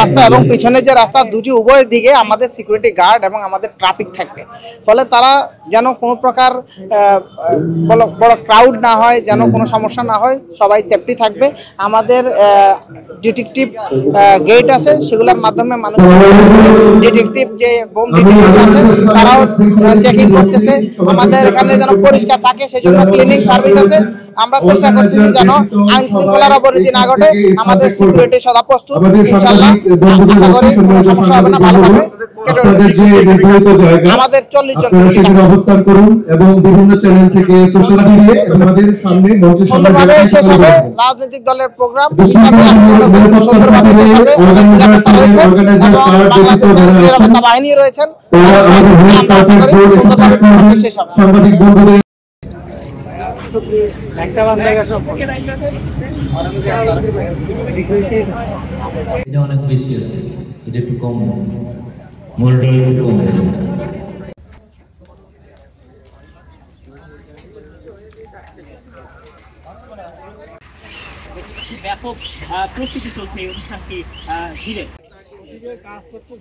রাস্তা এবং পিছনে যে রাস্তা দুটি উভয় দিকে আমাদের সিকিউরিটি গার্ড এবং আমাদের ট্রাফিক থাকবে, ফলে তারা যেন কোনো প্রকার বড় ক্রাউড না হয়, যেন কোনো সমস্যা না হয়, সবাই সেফটি থাকবে। আমাদের ডিটেকটিভ গেট আছে, সেগুলোর মাধ্যমে মানুষ ডিটেকটিভ যে বোম ডিটেকটিভ আছে তারাও চেকিং করতেছে। আমাদের এখানে যেন পরিষ্কার থাকে সেজন্য ক্লিনিং সার্ভিস আছে। আমরা চেষ্টা করতেছি যেন আইন শৃঙ্খলার অবনতি না ঘটে। আমাদের সিকিউরিটি সদা প্রস্তুত, ইনশাআল্লাহ আশা করি কোনো সমস্যা হবে না, ভালোভাবে আমাদের 40 জন অবস্থান করুন এবং বিভিন্ন চ্যানেল থেকে সোশ্যাল মিডিয়া আমাদের সামনে সুন্দরভাবে শেষ হবে। রাজনৈতিক দলের প্রোগ্রাম হিসাবে সুন্দরভাবে শেষ হবে। আমাদের নিরাপত্তা রয়েছে এবং বাংলাদেশের নিরাপত্তা বাহিনী রয়েছেন, আমরা আশা করি সুন্দরভাবে শেষ হবে। সাংবাদিক বন্ধুদের একটা বান্ধা সব এটা অনেক বেশি আছে, এটা একটু কম, মোলটা একটু কম। ব্যাপক প্রস্তুতি চলছে এই অনুষ্ঠানকে ঘিরে। কাজ করতে